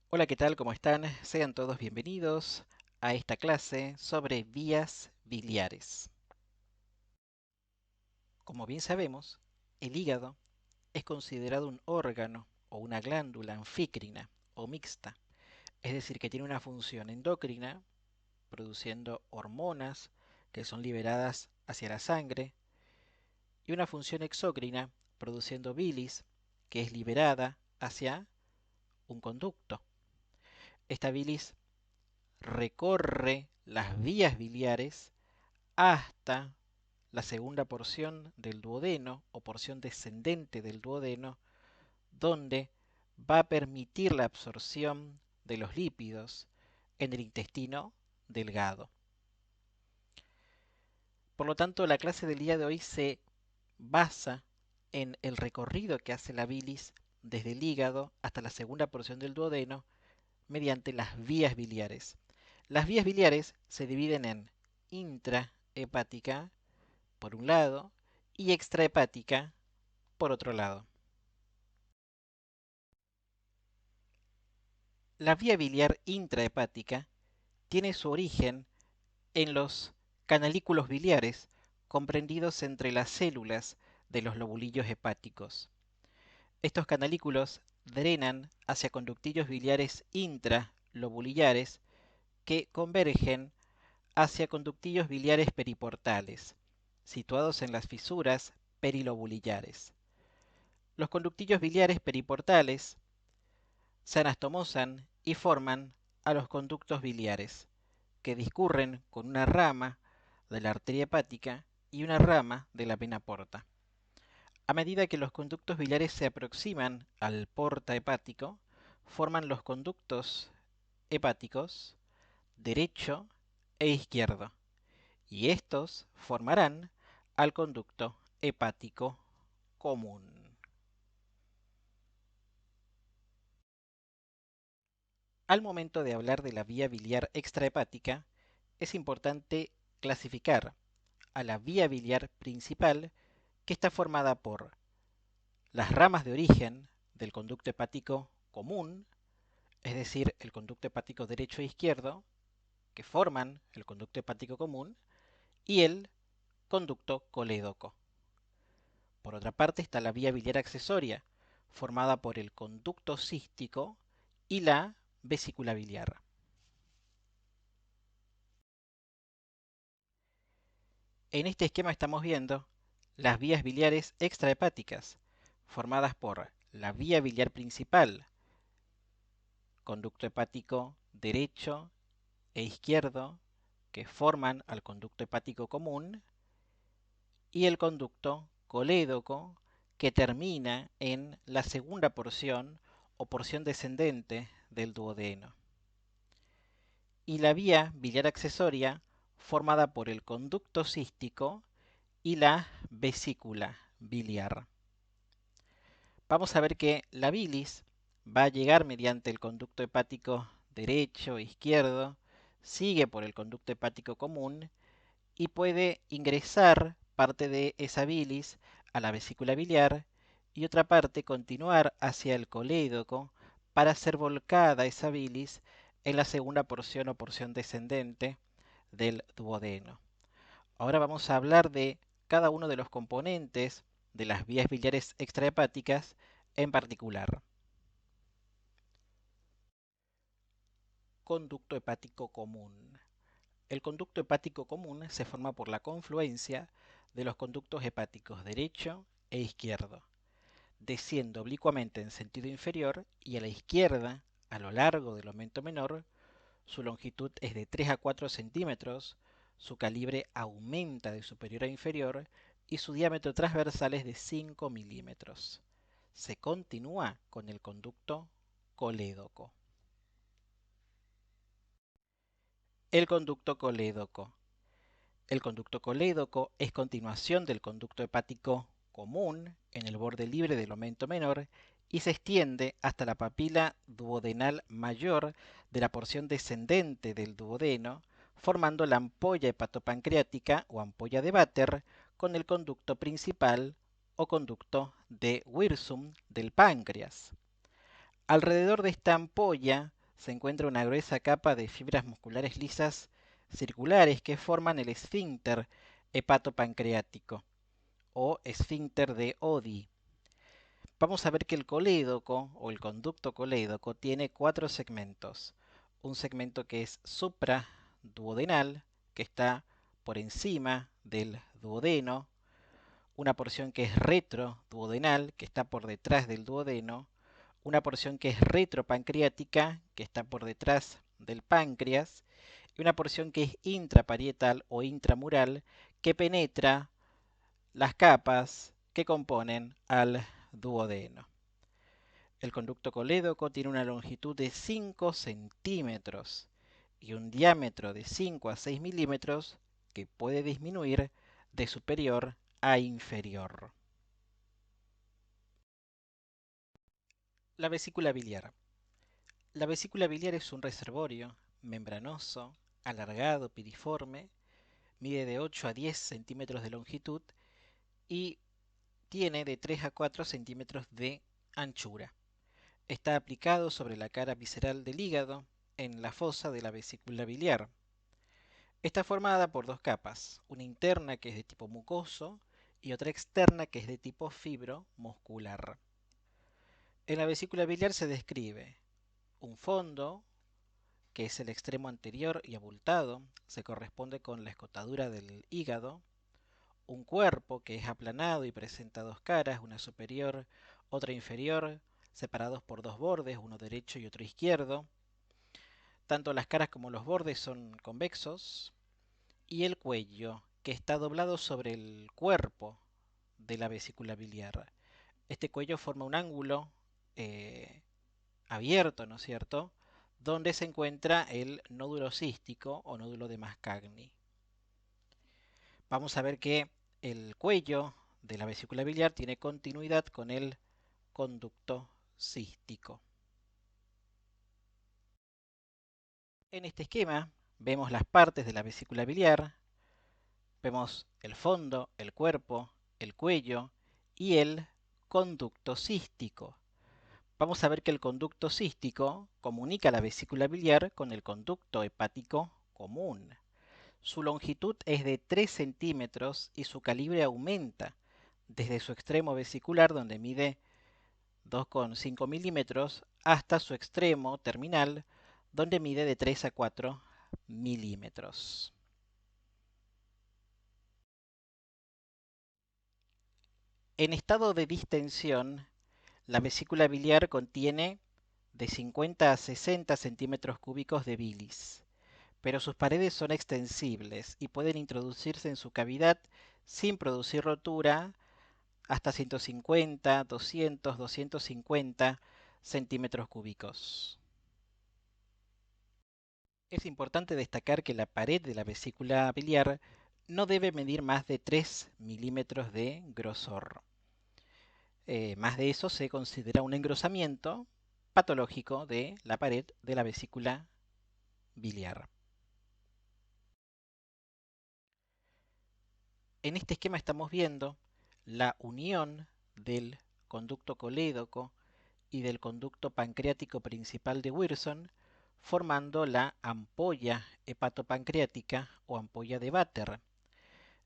Hola, ¿qué tal? ¿Cómo están? Sean todos bienvenidos a esta clase sobre vías biliares. Como bien sabemos, el hígado es considerado un órgano o una glándula anfícrina o mixta, es decir, que tiene una función endocrina, produciendo hormonas que son liberadas hacia la sangre, y una función exócrina, produciendo bilis, que es liberada hacia un conducto. Esta bilis recorre las vías biliares hasta la segunda porción del duodeno o porción descendente del duodeno, donde va a permitir la absorción de los lípidos en el intestino delgado. Por lo tanto, la clase del día de hoy se basa en el recorrido que hace la bilis desde el hígado hasta la segunda porción del duodeno mediante las vías biliares. Las vías biliares se dividen en intrahepática por un lado y extrahepática por otro lado. La vía biliar intrahepática tiene su origen en los canalículos biliares comprendidos entre las células de los lobulillos hepáticos. Estos canalículos drenan hacia conductillos biliares intralobulillares que convergen hacia conductillos biliares periportales, situados en las fisuras perilobulillares. Los conductillos biliares periportales se anastomosan y forman a los conductos biliares, que discurren con una rama de la arteria hepática y una rama de la vena porta. A medida que los conductos biliares se aproximan al porta hepático, forman los conductos hepáticos derecho e izquierdo, y estos formarán al conducto hepático común. Al momento de hablar de la vía biliar extrahepática, es importante clasificar a la vía biliar principal, que está formada por las ramas de origen del conducto hepático común, es decir, el conducto hepático derecho e izquierdo, que forman el conducto hepático común, y el conducto colédoco. Por otra parte está la vía biliar accesoria, formada por el conducto cístico y la vesícula biliar. En este esquema estamos viendo las vías biliares extrahepáticas, formadas por la vía biliar principal, conducto hepático derecho e izquierdo, que forman al conducto hepático común, y el conducto colédoco, que termina en la segunda porción o porción descendente del duodeno. Y la vía biliar accesoria, formada por el conducto cístico y la vesícula biliar. Vamos a ver que la bilis va a llegar mediante el conducto hepático derecho e izquierdo, sigue por el conducto hepático común y puede ingresar parte de esa bilis a la vesícula biliar y otra parte continuar hacia el colédoco para ser volcada esa bilis en la segunda porción o porción descendente del duodeno. Ahora vamos a hablar de cada uno de los componentes de las vías biliares extrahepáticas en particular. Conducto hepático común. El conducto hepático común se forma por la confluencia de los conductos hepáticos derecho e izquierdo, desciende oblicuamente en sentido inferior y a la izquierda, a lo largo del aumento menor, su longitud es de 3 a 4 centímetros, su calibre aumenta de superior a inferior y su diámetro transversal es de 5 milímetros. Se continúa con el conducto colédoco. El conducto colédoco. El conducto colédoco es continuación del conducto hepático común en el borde libre del aumento menor y se extiende hasta la papila duodenal mayor de la porción descendente del duodeno, formando la ampolla hepatopancreática o ampolla de Vater con el conducto principal o conducto de Wirsum del páncreas. Alrededor de esta ampolla se encuentra una gruesa capa de fibras musculares lisas circulares que forman el esfínter hepatopancreático o esfínter de Oddi. Vamos a ver que el colédoco o el conducto colédoco tiene 4 segmentos. Un segmento que es supraduodenal, que está por encima del duodeno, una porción que es retroduodenal, que está por detrás del duodeno, una porción que es retropancreática, que está por detrás del páncreas, y una porción que es intraparietal o intramural, que penetra las capas que componen al duodeno. El conducto colédoco tiene una longitud de 5 centímetros y un diámetro de 5 a 6 milímetros que puede disminuir de superior a inferior. La vesícula biliar. La vesícula biliar es un reservorio membranoso, alargado, piriforme, mide de 8 a 10 centímetros de longitud y tiene de 3 a 4 centímetros de anchura. Está aplicado sobre la cara visceral del hígado, en la fosa de la vesícula biliar. Está formada por 2 capas, una interna que es de tipo mucoso y otra externa que es de tipo fibromuscular. En la vesícula biliar se describe un fondo, que es el extremo anterior y abultado, se corresponde con la escotadura del hígado, un cuerpo que es aplanado y presenta 2 caras, una superior, otra inferior, separados por 2 bordes, uno derecho y otro izquierdo. Tanto las caras como los bordes son convexos, y el cuello, que está doblado sobre el cuerpo de la vesícula biliar. Este cuello forma un ángulo abierto, ¿no es cierto?, donde se encuentra el nódulo cístico o nódulo de Mascagni. Vamos a ver que el cuello de la vesícula biliar tiene continuidad con el conducto cístico. En este esquema vemos las partes de la vesícula biliar, vemos el fondo, el cuerpo, el cuello y el conducto cístico. Vamos a ver que el conducto cístico comunica la vesícula biliar con el conducto hepático común. Su longitud es de 3 centímetros y su calibre aumenta desde su extremo vesicular, donde mide 2,5 milímetros, hasta su extremo terminal, donde mide de 3 a 4 milímetros. En estado de distensión, la vesícula biliar contiene de 50 a 60 centímetros cúbicos de bilis, pero sus paredes son extensibles y pueden introducirse en su cavidad sin producir rotura hasta 150, 200, 250 centímetros cúbicos. Es importante destacar que la pared de la vesícula biliar no debe medir más de 3 milímetros de grosor. Más de eso se considera un engrosamiento patológico de la pared de la vesícula biliar. En este esquema estamos viendo la unión del conducto colédoco y del conducto pancreático principal de Wilson, formando la ampolla hepatopancreática o ampolla de Vater.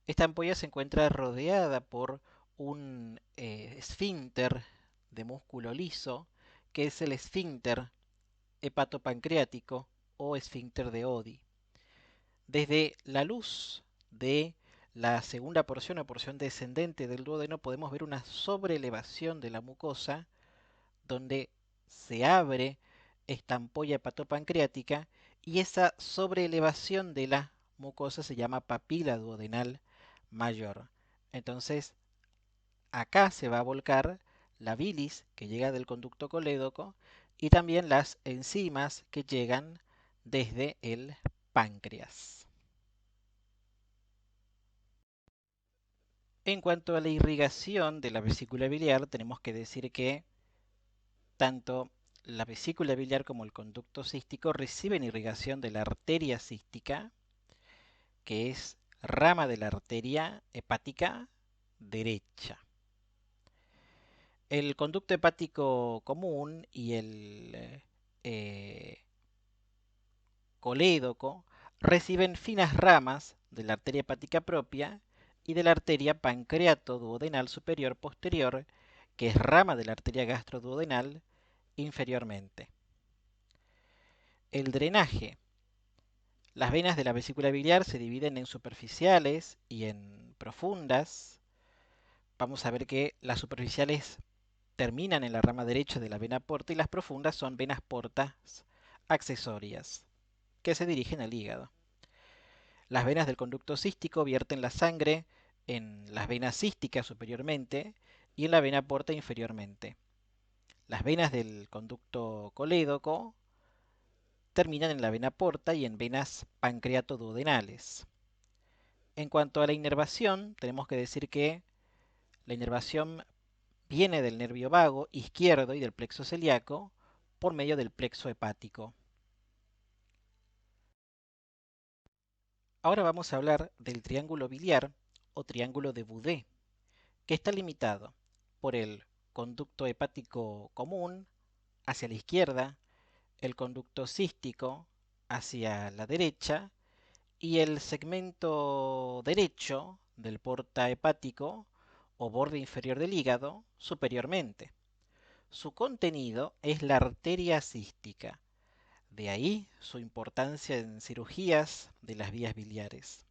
Esta ampolla se encuentra rodeada por un esfínter de músculo liso, que es el esfínter hepatopancreático o esfínter de Oddi. Desde la luz de la segunda porción o porción descendente del duodeno podemos ver una sobreelevación de la mucosa donde se abre esta ampolla hepatopancreática y esa sobreelevación de la mucosa se llama papila duodenal mayor. Entonces, acá se va a volcar la bilis que llega del conducto colédoco y también las enzimas que llegan desde el páncreas. En cuanto a la irrigación de la vesícula biliar, tenemos que decir que tanto la vesícula biliar como el conducto cístico reciben irrigación de la arteria cística, que es rama de la arteria hepática derecha. El conducto hepático común y el colédoco reciben finas ramas de la arteria hepática propia y de la arteria pancreato-duodenal superior posterior, que es rama de la arteria gastroduodenal inferiormente. El drenaje. Las venas de la vesícula biliar se dividen en superficiales y en profundas. Vamos a ver que las superficiales terminan en la rama derecha de la vena porta y las profundas son venas portas accesorias que se dirigen al hígado. Las venas del conducto cístico vierten la sangre en las venas císticas superiormente y en la vena porta inferiormente. Las venas del conducto colédoco terminan en la vena porta y en venas pancreatoduodenales. En cuanto a la inervación, tenemos que decir que la inervación viene del nervio vago izquierdo y del plexo celíaco por medio del plexo hepático. Ahora vamos a hablar del triángulo biliar o triángulo de Boudet, que está limitado por el conducto hepático común hacia la izquierda, el conducto cístico hacia la derecha y el segmento derecho del porta hepático o borde inferior del hígado superiormente. Su contenido es la arteria cística, de ahí su importancia en cirugías de las vías biliares.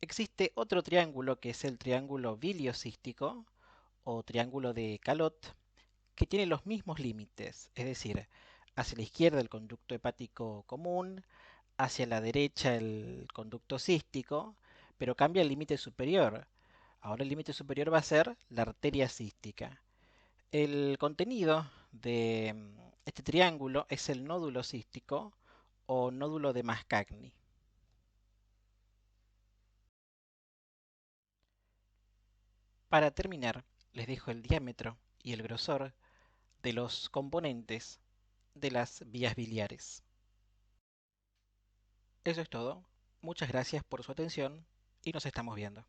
Existe otro triángulo que es el triángulo biliocístico o triángulo de Calot, que tiene los mismos límites, es decir, hacia la izquierda el conducto hepático común, hacia la derecha el conducto cístico, pero cambia el límite superior. Ahora el límite superior va a ser la arteria cística. El contenido de este triángulo es el nódulo cístico o nódulo de Mascagni. Para terminar, les dejo el diámetro y el grosor de los componentes de las vías biliares. Eso es todo. Muchas gracias por su atención y nos estamos viendo.